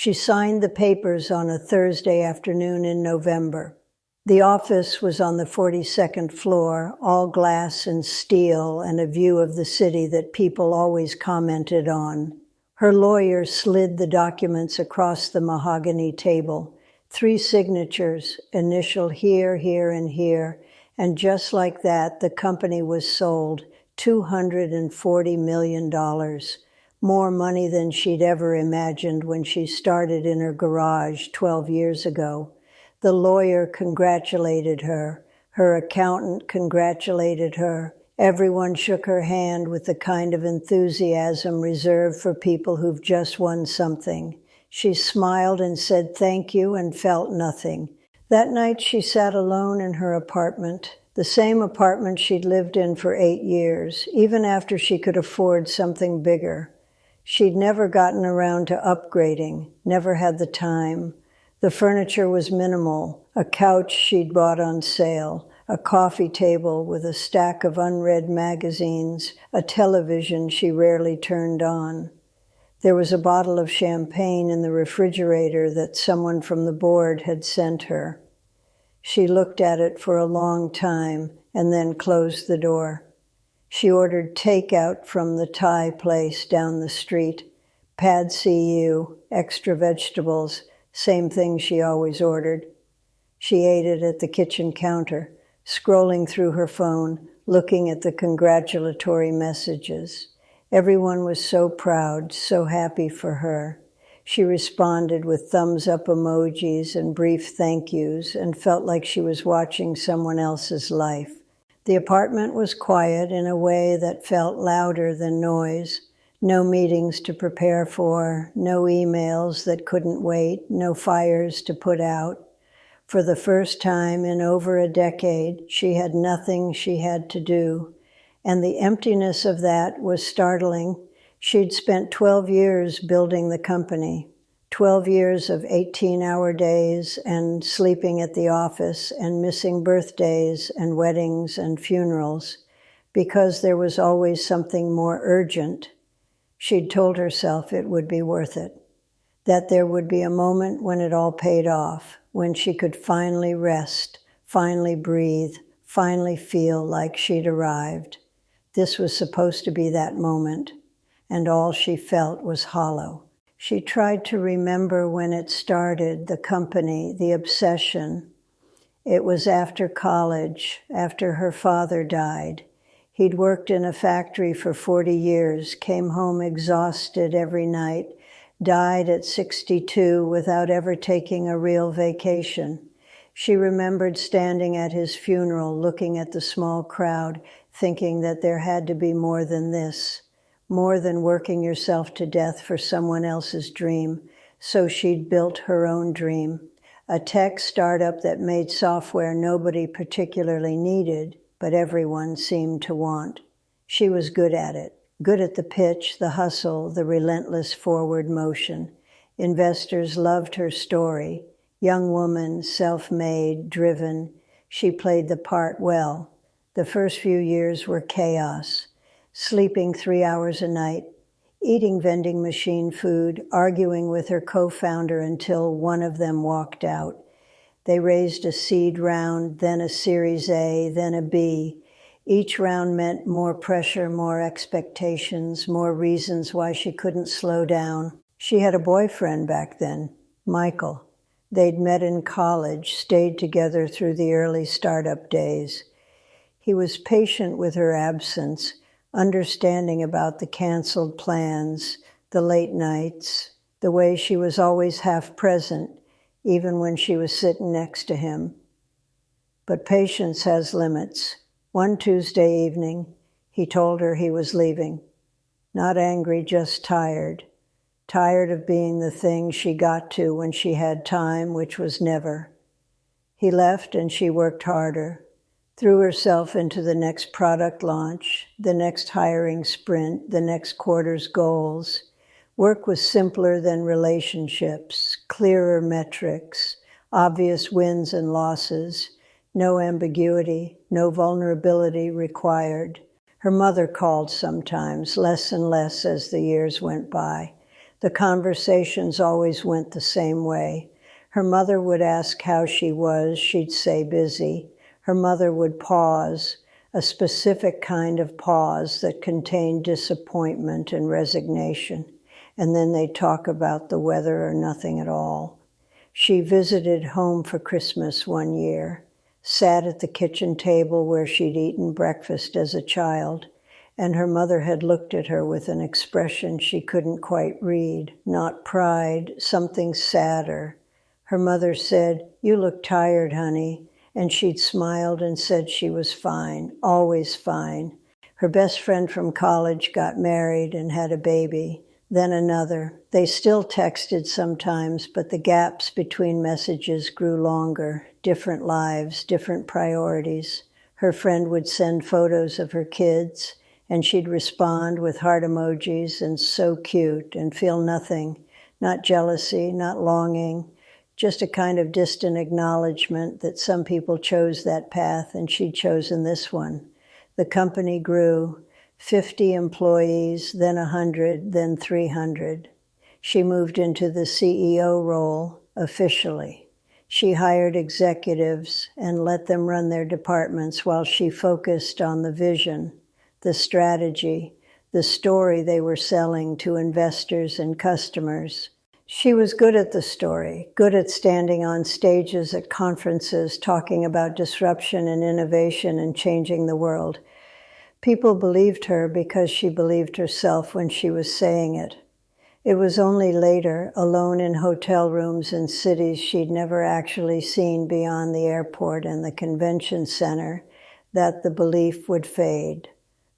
She signed the papers on a Thursday afternoon in November. The office was on the 42nd floor, all glass and steel, and a view of the city that people always commented on. Her lawyer slid the documents across the mahogany table. 3 signatures, initial here, here, and here, and just like that, the company was sold. $240 million. More money than she'd ever imagined when she started in her garage 12 years ago. The lawyer congratulated her. Her accountant congratulated her. Everyone shook her hand with the kind of enthusiasm reserved for people who've just won something. She smiled and said thank you and felt nothing. That night she sat alone in her apartment, the same apartment she'd lived in for 8 years, even after she could afford something bigger. She'd never gotten around to upgrading, never had the time. The furniture was minimal, a couch she'd bought on sale, a coffee table with a stack of unread magazines, a television she rarely turned on. There was a bottle of champagne in the refrigerator that someone from the board had sent her. She looked at it for a long time and then closed the door. She ordered takeout from the Thai place down the street. Pad See Ew, extra vegetables, same thing she always ordered. She ate it at the kitchen counter, scrolling through her phone, looking at the congratulatory messages. Everyone was so proud, so happy for her. She responded with thumbs-up emojis and brief thank yous and felt like she was watching someone else's life. The apartment was quiet in a way that felt louder than noise. No meetings to prepare for, no emails that couldn't wait, no fires to put out. For the first time in over a decade, she had nothing she had to do. And the emptiness of that was startling. She'd spent 12 years building the company, 12 years of 18-hour days and sleeping at the office and missing birthdays and weddings and funerals because there was always something more urgent. She'd told herself it would be worth it, that there would be a moment when it all paid off, when she could finally rest, finally breathe, finally feel like she'd arrived. This was supposed to be that moment, and all she felt was hollow. She tried to remember when it started, the company, the obsession. It was after college, after her father died. He'd worked in a factory for 40 years, came home exhausted every night, died at 62 without ever taking a real vacation. She remembered standing at his funeral, looking at the small crowd, thinking that there had to be more than this, more than working yourself to death for someone else's dream. So she'd built her own dream, a tech startup that made software nobody particularly needed, but everyone seemed to want. She was good at it, good at the pitch, the hustle, the relentless forward motion. Investors loved her story. Young woman, self-made, driven. She played the part well. The first few years were chaos. Sleeping 3 hours a night, eating vending machine food, arguing with her co-founder until one of them walked out. They raised a seed round, then a Series A, then a B. Each round meant more pressure, more expectations, more reasons why she couldn't slow down. She had a boyfriend back then, Michael. They'd met in college, stayed together through the early startup days. He was patient with her absence, understanding about the canceled plans, the late nights, the way she was always half present, even when she was sitting next to him. But patience has limits. One Tuesday evening, he told her he was leaving. Not angry, just tired. Tired of being the thing she got to when she had time, which was never. He left and she worked harder, threw herself into the next product launch, the next hiring sprint, the next quarter's goals. Work was simpler than relationships, clearer metrics, obvious wins and losses, no ambiguity, no vulnerability required. Her mother called sometimes, less and less as the years went by. The conversations always went the same way. Her mother would ask how she was. She'd say busy. Her mother would pause, a specific kind of pause that contained disappointment and resignation. And then they'd talk about the weather or nothing at all. She visited home for Christmas one year, sat at the kitchen table where she'd eaten breakfast as a child, and her mother had looked at her with an expression she couldn't quite read, not pride, something sadder. Her mother said, "You look tired, honey," and she'd smiled and said she was fine, always fine. Her best friend from college got married and had a baby, then another. They still texted sometimes, but the gaps between messages grew longer, different lives, different priorities. Her friend would send photos of her kids, and she'd respond with heart emojis and so cute and feel nothing, not jealousy, not longing, just a kind of distant acknowledgement that some people chose that path and she'd chosen this one. The company grew, 50 employees, then 100, then 300. She moved into the CEO role officially. She hired executives and let them run their departments while she focused on the vision, the strategy, the story they were selling to investors and customers. She was good at the story, good at standing on stages at conferences talking about disruption and innovation and changing the world. People believed her because she believed herself when she was saying it. It was only later, alone in hotel rooms in cities she'd never actually seen beyond the airport and the convention center, that the belief would fade.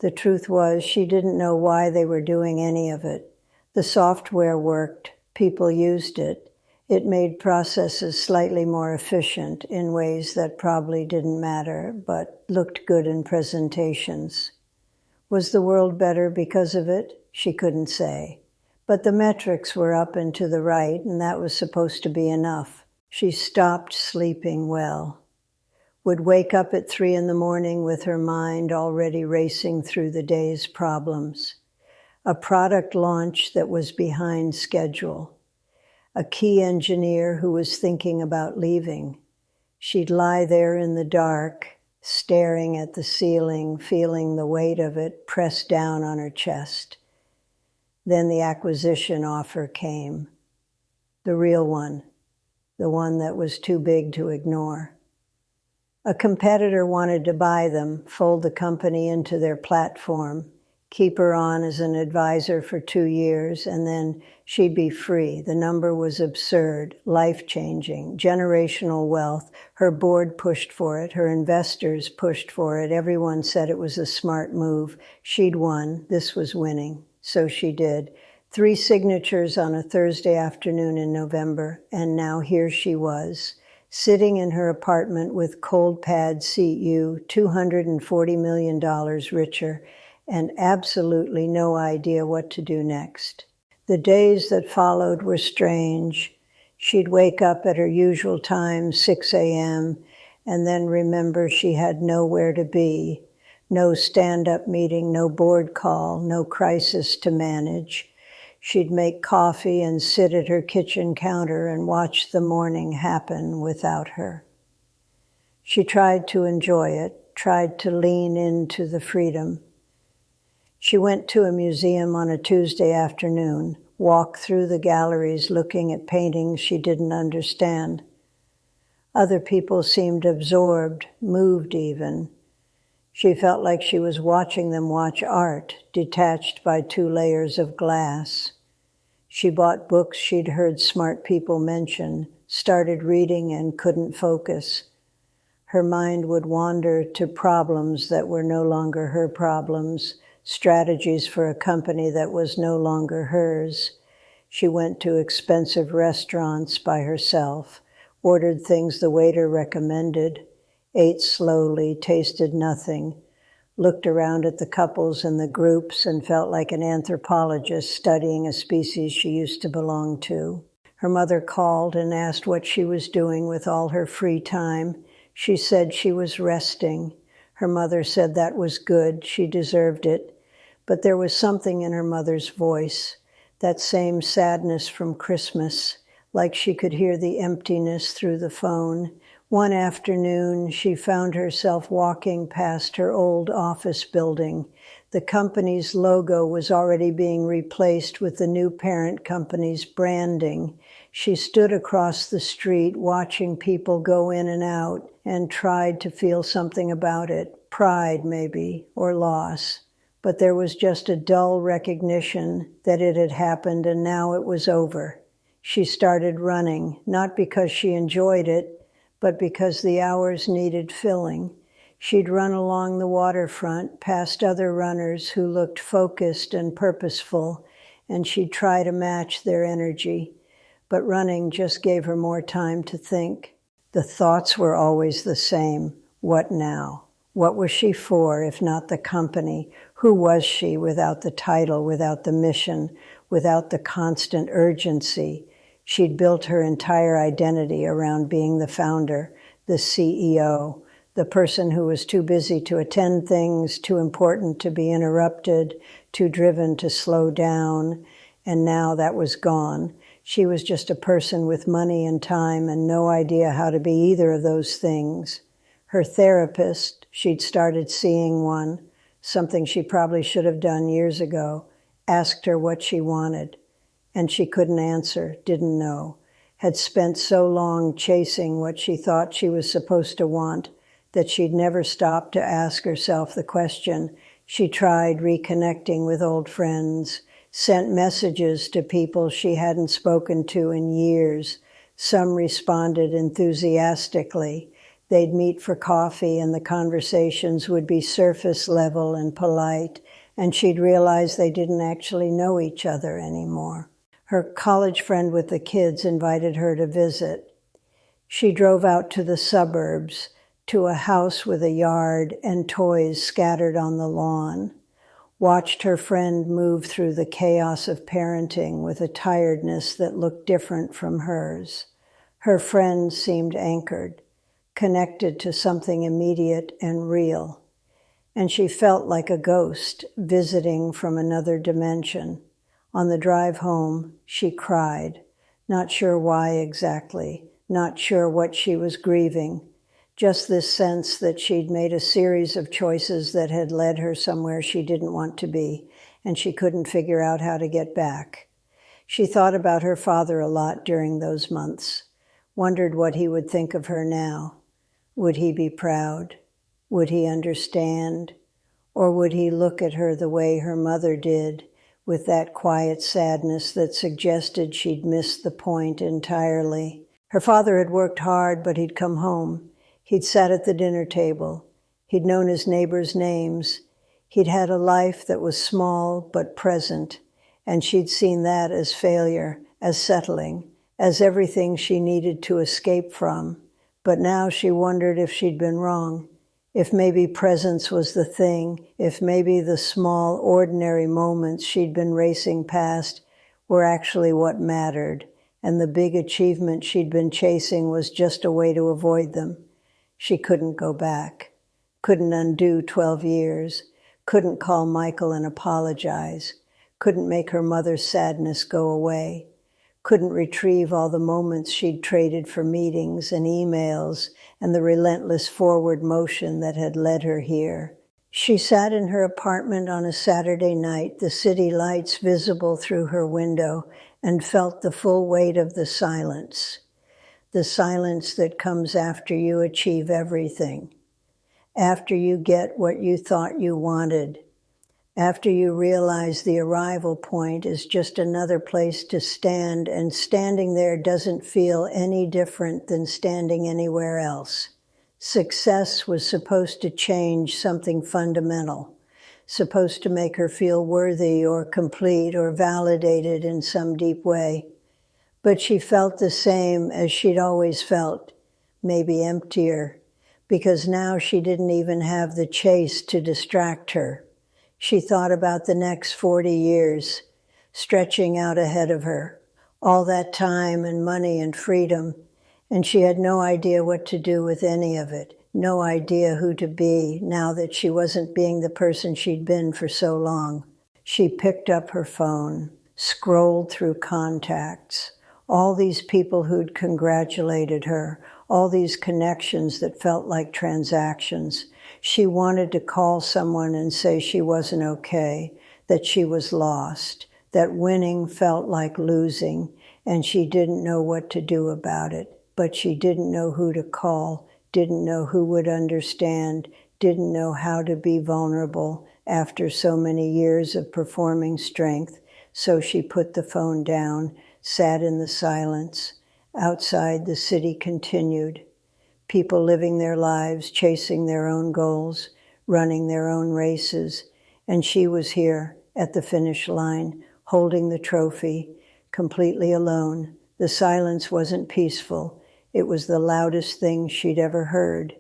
The truth was, she didn't know why they were doing any of it. The software worked. People used it. It made processes slightly more efficient in ways that probably didn't matter, but looked good in presentations. Was the world better because of it? She couldn't say. But the metrics were up and to the right, and that was supposed to be enough. She stopped sleeping well. Would wake up at 3 a.m. with her mind already racing through the day's problems. A product launch that was behind schedule. A key engineer who was thinking about leaving. She'd lie there in the dark, staring at the ceiling, feeling the weight of it pressed down on her chest. Then the acquisition offer came. The real one. The one that was too big to ignore. A competitor wanted to buy them, fold the company into their platform, keep her on as an advisor for 2 years, and then she'd be free. The number was absurd, life-changing, generational wealth. Her board pushed for it. Her investors pushed for it. Everyone said it was a smart move. She'd won. This was winning. So she did. 3 signatures on a Thursday afternoon in November, and now here she was, sitting in her apartment with cold pad CU, $240 million richer, and absolutely no idea what to do next. The days that followed were strange. She'd wake up at her usual time, 6 a.m., and then remember she had nowhere to be. No stand-up meeting, no board call, no crisis to manage. She'd make coffee and sit at her kitchen counter and watch the morning happen without her. She tried to enjoy it, tried to lean into the freedom. She went to a museum on a Tuesday afternoon, walked through the galleries looking at paintings she didn't understand. Other people seemed absorbed, moved even. She felt like she was watching them watch art, detached by 2 layers of glass. She bought books she'd heard smart people mention, started reading and couldn't focus. Her mind would wander to problems that were no longer her problems, strategies for a company that was no longer hers. She went to expensive restaurants by herself, ordered things the waiter recommended, ate slowly, tasted nothing, looked around at the couples and the groups and felt like an anthropologist studying a species she used to belong to. Her mother called and asked what she was doing with all her free time. She said she was resting. Her mother said that was good, she deserved it. But there was something in her mother's voice. that same sadness from Christmas, like she could hear the emptiness through the phone. One afternoon, she found herself walking past her old office building. The company's logo was already being replaced with the new parent company's branding. She stood across the street watching people go in and out and tried to feel something about it, pride maybe, or loss. But there was just a dull recognition that it had happened and now it was over. She started running, not because she enjoyed it, but because the hours needed filling. She'd run along the waterfront past other runners who looked focused and purposeful, and she'd try to match their energy. But running just gave her more time to think. The thoughts were always the same. What now? What was she for, if not the company? Who was she without the title, without the mission, without the constant urgency? She'd built her entire identity around being the founder, the CEO, the person who was too busy to attend things, too important to be interrupted, too driven to slow down, and now that was gone. She was just a person with money and time and no idea how to be either of those things. Her therapist, she'd started seeing one, something she probably should have done years ago, asked her what she wanted. And she couldn't answer, didn't know, had spent so long chasing what she thought she was supposed to want that she'd never stopped to ask herself the question. She tried reconnecting with old friends, sent messages to people she hadn't spoken to in years. Some responded enthusiastically. They'd meet for coffee and the conversations would be surface level and polite, and she'd realize they didn't actually know each other anymore. Her college friend with the kids invited her to visit. She drove out to the suburbs, to a house with a yard and toys scattered on the lawn, watched her friend move through the chaos of parenting with a tiredness that looked different from hers. Her friend seemed anchored, connected to something immediate and real, and she felt like a ghost visiting from another dimension. On the drive home, she cried, not sure why exactly, not sure what she was grieving, just this sense that she'd made a series of choices that had led her somewhere she didn't want to be, and she couldn't figure out how to get back. She thought about her father a lot during those months, wondered what he would think of her now. Would he be proud? Would he understand? Or would he look at her the way her mother did, with that quiet sadness that suggested she'd missed the point entirely? Her father had worked hard, but he'd come home. He'd sat at the dinner table. He'd known his neighbors' names. He'd had a life that was small but present, and she'd seen that as failure, as settling, as everything she needed to escape from. But now she wondered if she'd been wrong, if maybe presence was the thing, if maybe the small, ordinary moments she'd been racing past were actually what mattered, and the big achievement she'd been chasing was just a way to avoid them. She couldn't go back, couldn't undo 12 years, couldn't call Michael and apologize, couldn't make her mother's sadness go away, couldn't retrieve all the moments she'd traded for meetings and emails and the relentless forward motion that had led her here. She sat in her apartment on a Saturday night, the city lights visible through her window, and felt the full weight of the silence that comes after you achieve everything, after you get what you thought you wanted, after you realize the arrival point is just another place to stand, and standing there doesn't feel any different than standing anywhere else. Success was supposed to change something fundamental, supposed to make her feel worthy or complete or validated in some deep way. But she felt the same as she'd always felt, maybe emptier, because now she didn't even have the chase to distract her. She thought about the next 40 years, stretching out ahead of her, all that time and money and freedom, and she had no idea what to do with any of it, no idea who to be now that she wasn't being the person she'd been for so long. She picked up her phone, scrolled through contacts, all these people who'd congratulated her, all these connections that felt like transactions. She wanted to call someone and say she wasn't okay, that she was lost, that winning felt like losing, and she didn't know what to do about it. But she didn't know who to call, didn't know who would understand, didn't know how to be vulnerable after so many years of performing strength. So she put the phone down, sat in the silence. Outside, the city continued. People living their lives, chasing their own goals, running their own races. And she was here at the finish line, holding the trophy, completely alone. The silence wasn't peaceful. It was the loudest thing she'd ever heard.